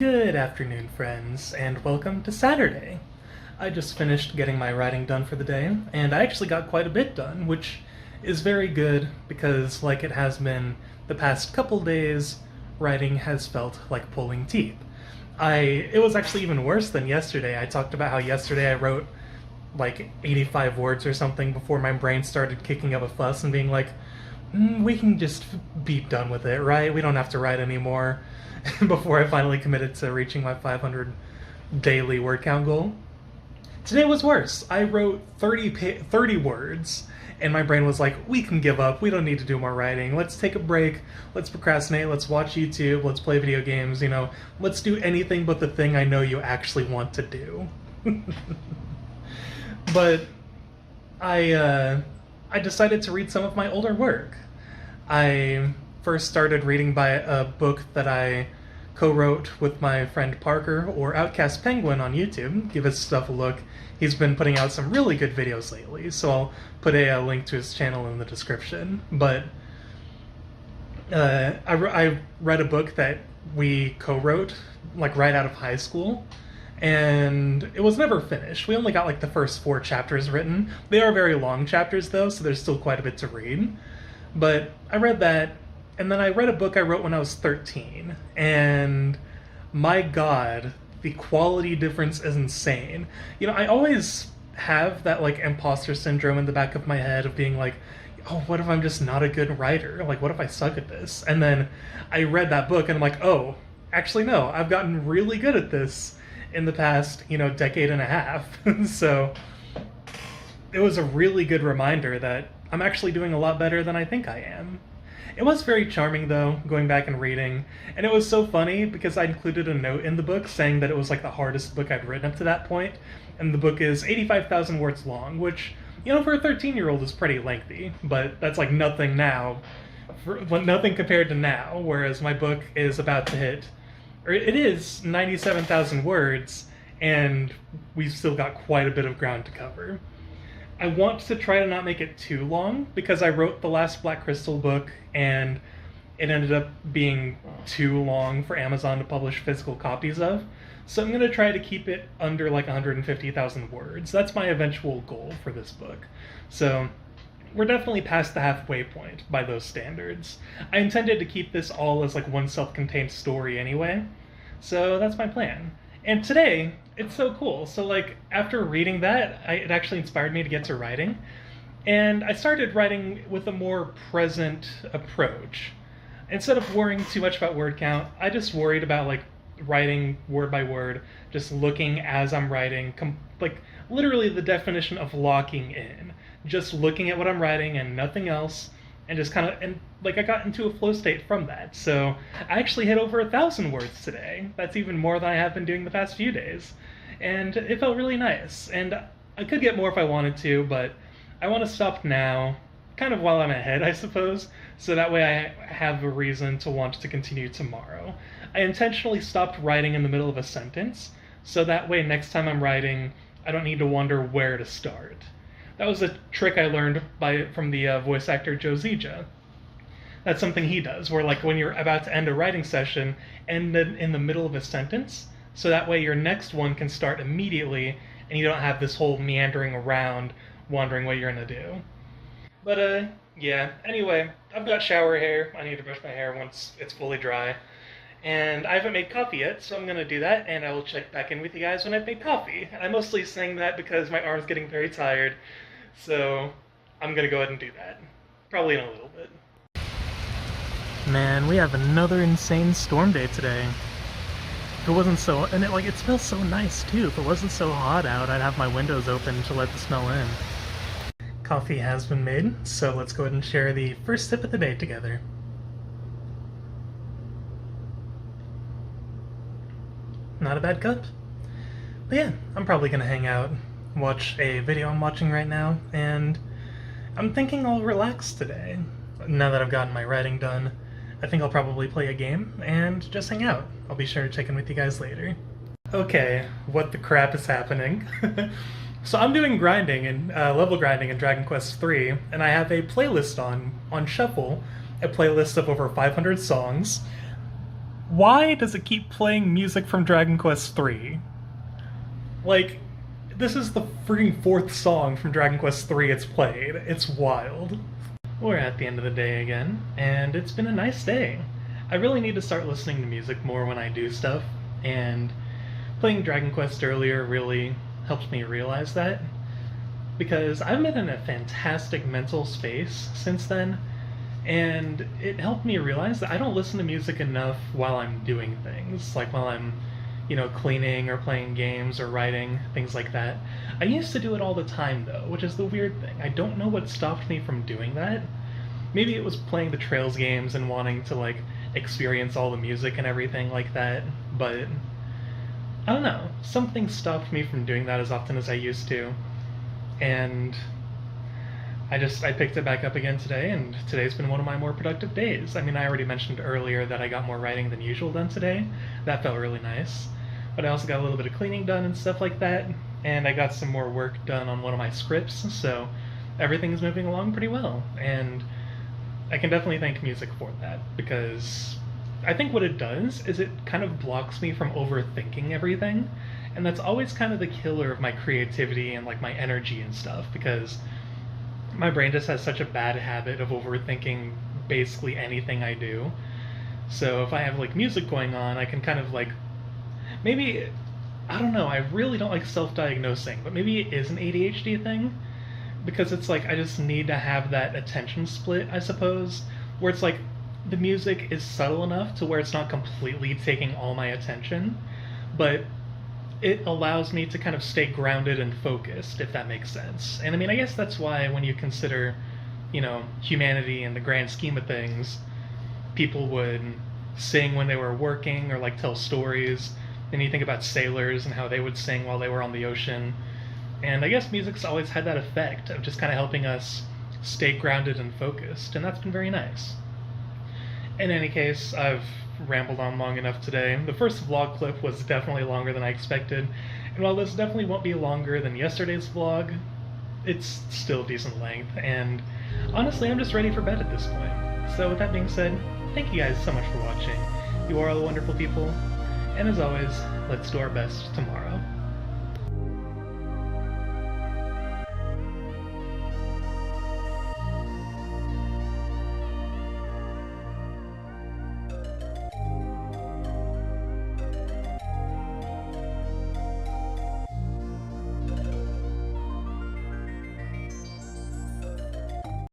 Good afternoon, friends, and welcome to Saturday. I just finished getting my writing done for the day, and I actually got quite a bit done, which is very good because, like it has been the past couple days, writing has felt like pulling teeth. It was actually even worse than yesterday. I talked about how yesterday I wrote like 85 words or something before my brain started kicking up a fuss and being like, we can just be done with it, right? We don't have to write anymore. Before I finally committed to reaching my 500 daily word count goal. Today was worse. I wrote 30 words, and my brain was like, we can give up. We don't need to do more writing. Let's take a break. Let's procrastinate. Let's watch YouTube. Let's play video games. Let's do anything but the thing I know you actually want to do. But I decided to read some of my older work. I first started reading by a book that I co-wrote with my friend Parker, or Outcast Penguin on YouTube. Give his stuff a look. He's been putting out some really good videos lately, so I'll put a link to his channel in the description. But I read a book that we co-wrote, like right out of high school, and it was never finished. We only got like the first 4 chapters written. They are very long chapters though, so there's still quite a bit to read. But I read that, and then I read a book I wrote when I was 13, and my god, the quality difference is insane. I always have that like imposter syndrome in the back of my head of being like, oh, what if I'm just not a good writer? Like, what if I suck at this? And then I read that book and I'm like, oh, actually no, I've gotten really good at this in the past, decade and a half. So it was a really good reminder that I'm actually doing a lot better than I think I am. It was very charming, though, going back and reading, and it was so funny because I included a note in the book saying that it was like the hardest book I'd written up to that point, and the book is 85,000 words long, which, for a 13-year-old is pretty lengthy, but that's like nothing now, nothing compared to now, whereas my book is about to hit, or it is 97,000 words, and we've still got quite a bit of ground to cover. I want to try to not make it too long because I wrote the last Black Crystal book and it ended up being too long for Amazon to publish physical copies of. So I'm going to try to keep it under like 150,000 words. That's my eventual goal for this book. So we're definitely past the halfway point by those standards. I intended to keep this all as like one self-contained story anyway. So that's my plan. And today, it's so cool. So like after reading that, it actually inspired me to get to writing. And I started writing with a more present approach. Instead of worrying too much about word count, I just worried about like writing word by word, just looking as I'm writing, like literally the definition of locking in. Just looking at what I'm writing and nothing else, and just I got into a flow state from that. So I actually hit over 1,000 words today. That's even more than I have been doing the past few days. And it felt really nice. And I could get more if I wanted to, but I want to stop now, kind of while I'm ahead, I suppose, so that way I have a reason to want to continue tomorrow. I intentionally stopped writing in the middle of a sentence, so that way next time I'm writing, I don't need to wonder where to start. That was a trick I learned from the voice actor Joe Zija. That's something he does, where like when you're about to end a writing session, end in the middle of a sentence, so that way your next one can start immediately, and you don't have this whole meandering around, wondering what you're gonna do. But yeah, anyway, I've got shower hair. I need to brush my hair once it's fully dry. And I haven't made coffee yet, so I'm going to do that, and I will check back in with you guys when I've made coffee. I'm mostly saying that because my arm's getting very tired, so I'm going to go ahead and do that. Probably in a little bit. Man, we have another insane storm day today. If it wasn't so... and it smells so nice, too. If it wasn't so hot out, I'd have my windows open to let the smell in. Coffee has been made, so let's go ahead and share the first sip of the day together. Not a bad cup. But yeah, I'm probably gonna hang out, watch a video I'm watching right now, and I'm thinking I'll relax today. Now that I've gotten my writing done, I think I'll probably play a game and just hang out. I'll be sure to check in with you guys later. Okay, what the crap is happening? So I'm doing grinding and level grinding in Dragon Quest III, and I have a playlist on Shuffle, a playlist of over 500 songs. Why does it keep playing music from Dragon Quest III? Like, this is the freaking fourth song from Dragon Quest III it's played. It's wild. We're at the end of the day again, and it's been a nice day. I really need to start listening to music more when I do stuff, and playing Dragon Quest earlier really helped me realize that. Because I've been in a fantastic mental space since then, and it helped me realize that I don't listen to music enough while I'm doing things, like while I'm, cleaning or playing games or writing, things like that. I used to do it all the time though, which is the weird thing. I don't know what stopped me from doing that. Maybe it was playing the Trails games and wanting to like experience all the music and everything like that, but I don't know. Something stopped me from doing that as often as I used to. And I picked it back up again today, and today's been one of my more productive days. I mean, I already mentioned earlier that I got more writing than usual done today. That felt really nice. But I also got a little bit of cleaning done and stuff like that, and I got some more work done on one of my scripts, so everything's moving along pretty well. And I can definitely thank music for that, because I think what it does is it kind of blocks me from overthinking everything, and that's always kind of the killer of my creativity and like my energy and stuff, because my brain just has such a bad habit of overthinking basically anything I do. So if I have like music going on, I can kind of like maybe I don't know, I really don't like self-diagnosing, but maybe it is an ADHD thing, because it's like I just need to have that attention split, I suppose, where it's like the music is subtle enough to where it's not completely taking all my attention, but it allows me to kind of stay grounded and focused, if that makes sense. And I mean, I guess that's why when you consider, humanity in the grand scheme of things, people would sing when they were working or like tell stories. Then you think about sailors and how they would sing while they were on the ocean. And I guess music's always had that effect of just kind of helping us stay grounded and focused, and that's been very nice. In any case, I've rambled on long enough today. The first vlog clip was definitely longer than I expected, and while this definitely won't be longer than yesterday's vlog, it's still decent length, and honestly, I'm just ready for bed at this point. So with that being said, thank you guys so much for watching. You are all wonderful people, and as always, let's do our best tomorrow.